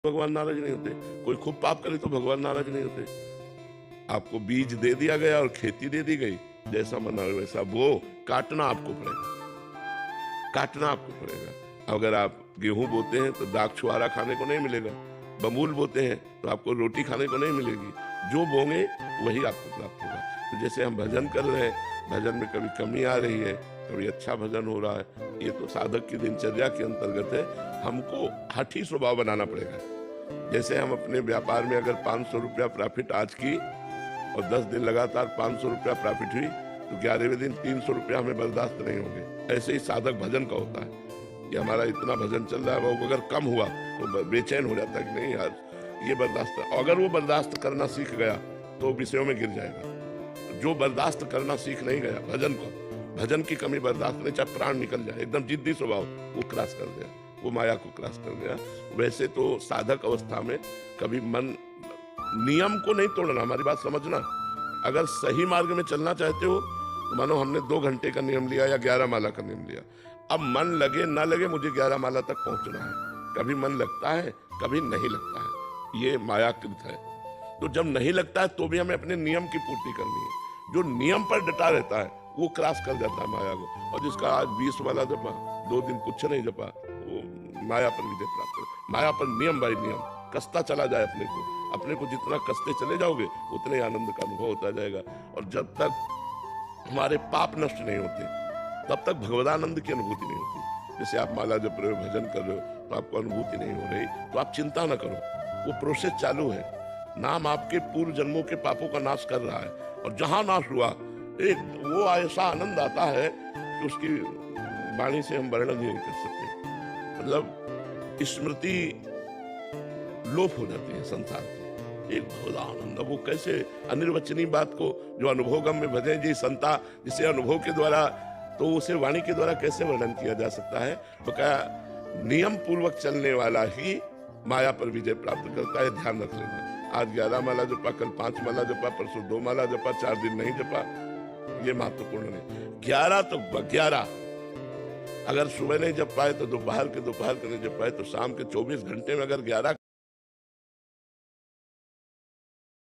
भगवान नाराज नहीं होते। कोई खूब पाप करे तो भगवान नाराज नहीं होते। आपको बीज दे दिया गया और खेती दे दी गई, जैसा मना वैसा बो, काटना आपको पड़ेगा, काटना आपको पड़ेगा। अगर आप गेहूं बोते हैं तो दाग छुआरा खाने को नहीं मिलेगा, बमूल बोते हैं तो आपको रोटी खाने को नहीं मिलेगी। जो बोंगे वही आपको प्राप्त होगा। तो जैसे हम भजन कर रहे हैं, भजन में कभी कमी आ रही है, कभी अच्छा भजन हो रहा है, ये तो साधक की दिनचर्या के अंतर्गत है। हमको हठी स्वभाव बनाना पड़ेगा। जैसे हम अपने व्यापार में अगर 500 रुपया प्रॉफिट आज की और 10 दिन लगातार 500 रुपया प्रॉफिट हुई, तो 11वें दिन 300 रुपया हमें बर्दाश्त नहीं होंगे। ऐसे ही साधक भजन का होता है कि हमारा इतना भजन चल रहा है, वो अगर कम हुआ तो बेचैन हो जाता है कि नहीं यार ये बर्दाश्त। अगर वो बर्दाश्त करना सीख गया तो विषयों में गिर जाएगा। जो बर्दाश्त करना सीख नहीं गया भजन को, भजन की कमी बर्दाश्त नहीं, चाहे प्राण निकल जाए, एकदम जिद्दी स्वभाव, वो क्रॉस कर गया, वो माया को क्रॉस कर गया। वैसे तो साधक अवस्था में कभी मन, नियम को नहीं तोड़ना, हमारी बात समझना। अगर सही मार्ग में चलना चाहते हो तो मानो हमने 2 घंटे का नियम लिया या 11 माला का नियम लिया, अब मन लगे ना लगे मुझे 11 माला तक पहुंचना है। कभी मन लगता है, कभी नहीं लगता है, ये मायाकृत है। तो जब नहीं लगता है तो भी हमें अपने नियम की पूर्ति करनी है। जो नियम पर डटा रहता है वो क्रॉस कर जाता है माया को। और जिसका आज 20 वाला जपा, 2 दिन कुछ नहीं जपा, वो माया पर विजय प्राप्त कर। माया पर नियम बाई नियम कसता चला जाए अपने को जितना कसते चले जाओगे उतने आनंद का अनुभव होता जाएगा। और जब तक हमारे पाप नष्ट नहीं होते तब तक भगवदानंद की अनुभूति नहीं होती। जैसे आप माला जप रहे हो, भजन कर रहे हो, तो आपको अनुभूति नहीं हो रही, तो आप चिंता ना करो, वो प्रोसेस चालू है। नाम आपके पूर्व जन्मों के पापों का नाश कर रहा है। और जहां नाश हुआ, एक वो ऐसा आनंद आता है कि उसकी वाणी से हम वर्णन नहीं कर सकते। मतलब स्मृति लोप हो जाती है संसार की, एक बहुत आनंद। वो कैसे अनिर्वचनीय बात को जो अनुभवगम में भजे जी संता, जिसे अनुभव के द्वारा, तो उसे वाणी के द्वारा कैसे वर्णन किया जा सकता है। तो क्या नियम पूर्वक चलने वाला ही माया पर विजय प्राप्त करता है, ध्यान रख लेना। आज 11 माला जपा, कल 5 माला जपा, परसों 2 माला जपा, 4 दिन नहीं जपा, ये महत्वपूर्ण नहीं। 11 तो 11, अगर सुबह नहीं जप पाए तो दोपहर के नहीं जप पाए तो शाम के 24 घंटे में अगर 11